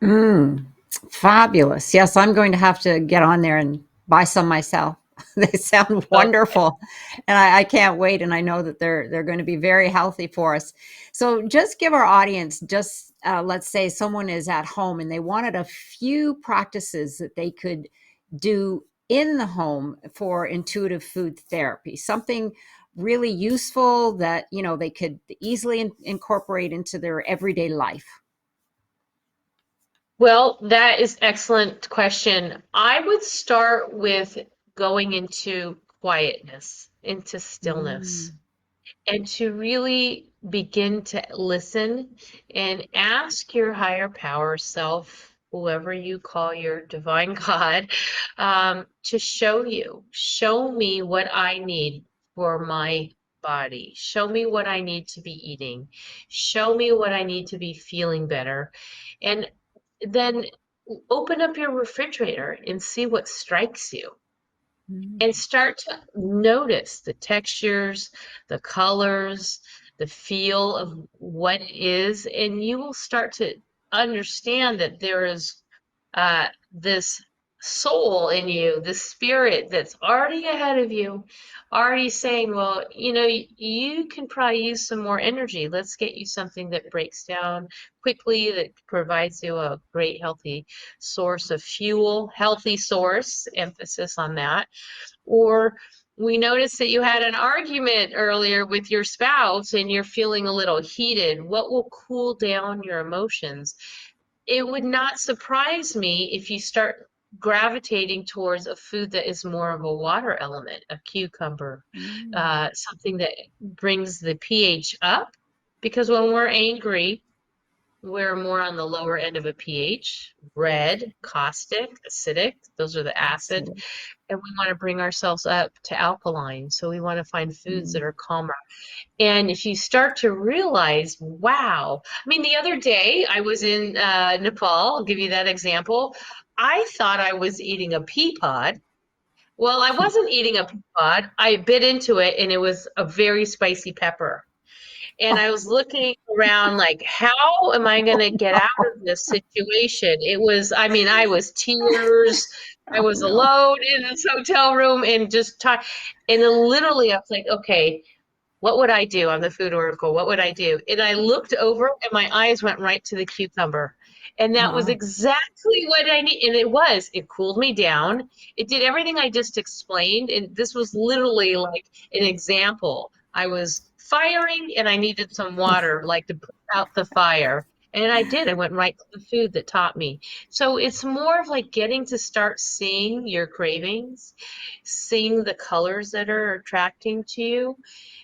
Mm, fabulous. Yes, I'm going to have to get on there and buy some myself. They sound Okay. wonderful, and I can't wait. And I know that they're going to be very healthy for us. So, just give our audience just let's say someone is at home and they wanted a few practices that they could do in the home for intuitive food therapy. Something really useful that they could easily incorporate into their everyday life. Well, that is excellent question. I would start with going into quietness, into stillness, Mm, and to really begin to listen and ask your higher power self, whoever you call your divine God, to show me what I need for my body, show me what I need to be eating, show me what I need to be feeling better. And then open up your refrigerator and see what strikes you and mm, start to notice the textures, the colors, the feel of what is, and you will start to understand that there is this soul in you, this spirit that's already ahead of you, already saying, well, you can probably use some more energy. Let's get you something that breaks down quickly, that provides you a great, healthy source of fuel, healthy source, emphasis on that. Or we noticed that you had an argument earlier with your spouse and you're feeling a little heated. What will cool down your emotions? It would not surprise me if you start gravitating towards a food that is more of a water element, a cucumber, mm. something that brings the pH up. Because when we're angry, we're more on the lower end of a pH, red, caustic, acidic. Those are the acid, Absolutely. and we want to bring ourselves up to alkaline. So we want to find foods that Mm, are calmer. And if you start to realize, wow, I mean, the other day I was in Nepal, I'll give you that example. I thought I was eating a pea pod. Well, I wasn't eating a pea pod. I bit into it and it was a very spicy pepper. And I oh, was looking around like, how am I going to get out no. of this situation? I mean, I was tears. I Oh, was no. alone in this hotel room and just talk. And then literally, I was like, okay, what would I do? I'm the food oracle. What would I do? And I looked over and my eyes went right to the cucumber. And that was Uh, exactly what I need. And it cooled me down. It did everything I just explained. And this was literally like an example. I was firing and I needed some water, like to put out the fire. And I did. I went right to the food that taught me. So it's more of like getting to start seeing your cravings, seeing the colors that are attracting to you,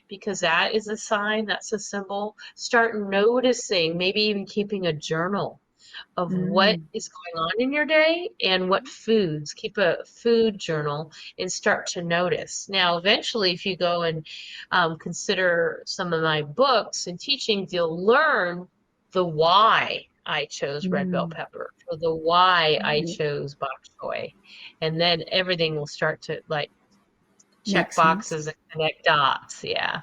because that is a sign, that's a symbol. Start noticing, maybe even keeping a journal of what mm, is going on in your day and what foods. Keep a food journal and start to notice. Now, eventually, if you go and consider some of my books and teachings, you'll learn the why I chose red bell mm. pepper, or the why I Right. chose bok choy. And then everything will start to like check Makes sense. boxes and connect dots. Yeah.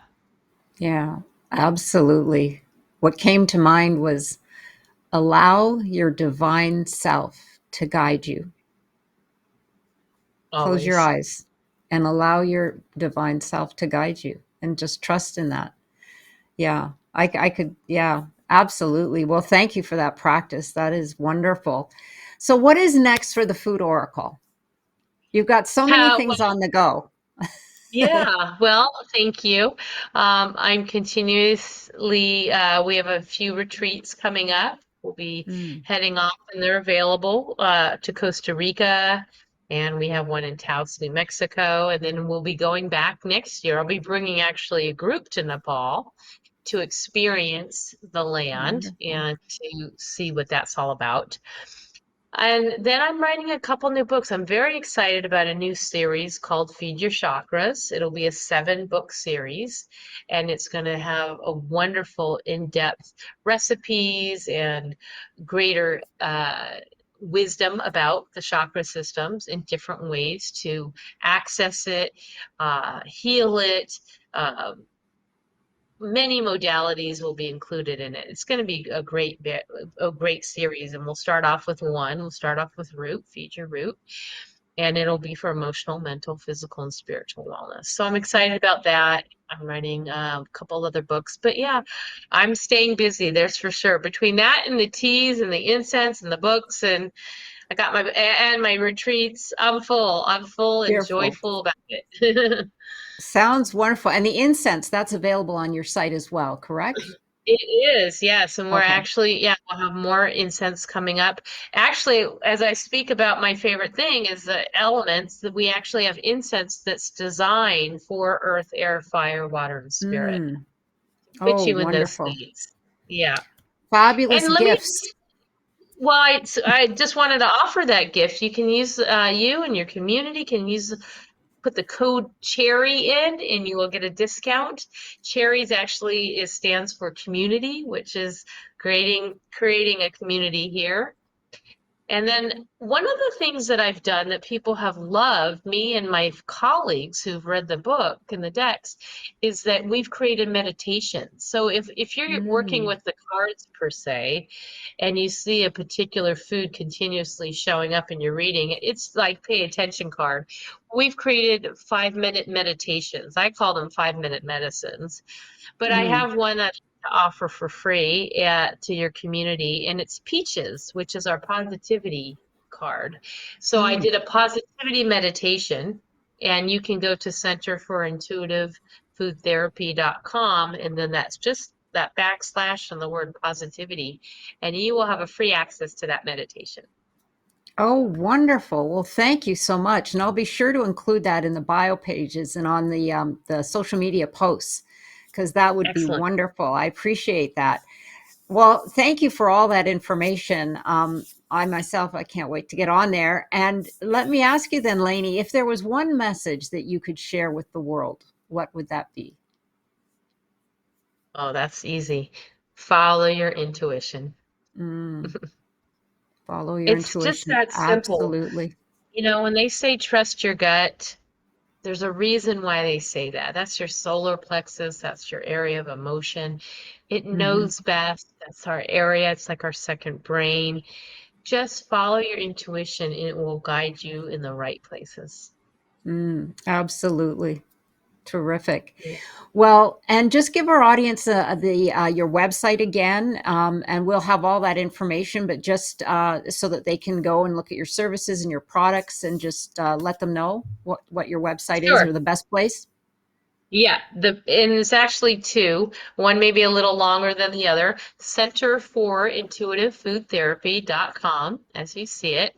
Yeah, absolutely. What came to mind was allow your divine self to guide you. Close your Always. eyes and allow your divine self to guide you and just trust in that. Yeah, I could, yeah, absolutely. Well, thank you for that practice. That is wonderful. So, what is next for the Food Oracle? You've got so many How, things on the go. yeah, well, thank you. I'm continuously, we have a few retreats coming up. We'll be Mm, heading off and they're available to Costa Rica, and we have one in Taos, New Mexico, and then we'll be going back next year. I'll be bringing actually a group to Nepal to experience the land wonderful. and to see what that's all about. And then I'm writing a couple new books. I'm very excited about a new series called Feed Your Chakras. It'll be a 7-book series, and it's going to have a wonderful in-depth recipes and greater wisdom about the chakra systems in different ways to access it, heal it. Many modalities will be included in it. It's going to be a great series, and we'll start off with one. We'll start off with root, feed your root, and it'll be for emotional, mental, physical, and spiritual wellness. So I'm excited about that. I'm writing a couple other books, but yeah, I'm staying busy. There's for sure. Between that and the teas and the incense and the books, and I got my retreats. I'm full. I'm full and Beautiful. joyful about it. Sounds wonderful. And the incense, that's available on your site as well, correct? It is, yes, and we're Okay. actually, yeah, we'll have more incense coming up. Actually, as I speak about my favorite thing is the elements that we actually have incense that's designed for earth, air, fire, water, and spirit. Mm. Put Oh, you in those wonderful. states. Yeah. Fabulous And let me, gifts. well, I just wanted to offer that gift. You can use, you and your community can use put the code cherry in and you will get a discount. Cherries actually stands for community, which is creating a community here. And then one of the things that I've done that people have loved, me and my colleagues who've read the book and the decks, is that we've created meditation. So if you're working Mm. with the cards per se, and you see a particular food continuously showing up in your reading, it's like pay attention card. We've created 5-minute meditations. I call them 5-minute medicines. But I Mm. have one that to offer for free to your community, and it's Peaches, which is our positivity card. So I Mm. did a positivity meditation, and you can go to centerforintuitivefoodtherapy.com, and then that's just that backslash and the word positivity, and you will have a free access to that meditation. Oh, wonderful. Well, thank you so much. And I'll be sure to include that in the bio pages and on the social media posts, because that would be Excellent. wonderful. I appreciate that. Well, thank you for all that information. I myself, I can't wait to get on there. And let me ask you then, Lainie, if there was one message that you could share with the world, what would that be? Oh, that's easy. Follow your intuition. Mm, follow your It's just intuition. that simple. Absolutely. You know, when they say trust your gut, there's a reason why they say that. That's your solar plexus, that's your area of emotion. It Hmm. knows best. That's our area. It's like our second brain. Just follow your intuition and it will guide you in the right places. Absolutely. Terrific. Yeah. Well, and just give our audience the your website again, and we'll have all that information. But just so that they can go and look at your services and your products, and just let them know what your website is Sure. or the best place. Yeah, and it's actually two. One may be a little longer than the other. Centerforintuitivefoodtherapy.com, as you see it.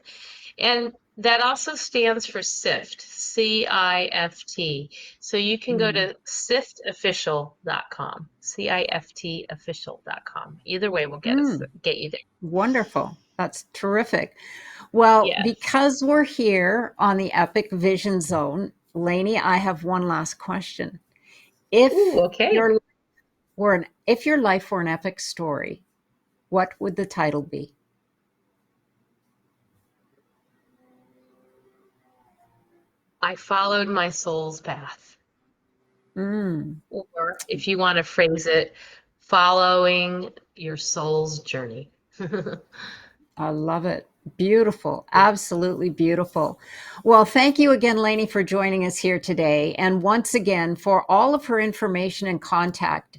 And that also stands for SIFT, CIFT. So you can go Mm, to siftofficial.com, CIFTofficial.com. Either way will mm, get you there. wonderful. That's terrific. Well, Yes. because we're here on the Epic Vision Zone, Lainey, I have one last question. Ooh, If okay. your if your life were an epic story, what would the title be? I followed my soul's path. Mm, Or if you want to phrase it, following your soul's journey. I love it. Beautiful. Absolutely beautiful. Well, thank you again, Lainey, for joining us here today. And once again, for all of her information and contact,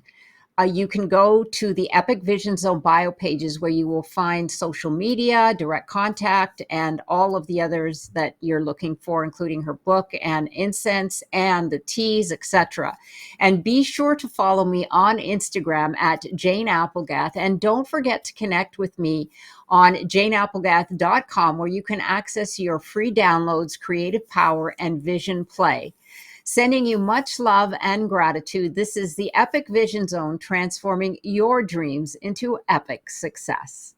you can go to the Epic Vision Zone bio pages where you will find social media, direct contact, and all of the others that you're looking for, including her book and incense and the teas, etc. And be sure to follow me on Instagram at Jane Applegath. And don't forget to connect with me on janeapplegath.com, where you can access your free downloads, Creative Power, and Vision Play. Sending you much love and gratitude. This is the Epic Vision Zone, transforming your dreams into epic success.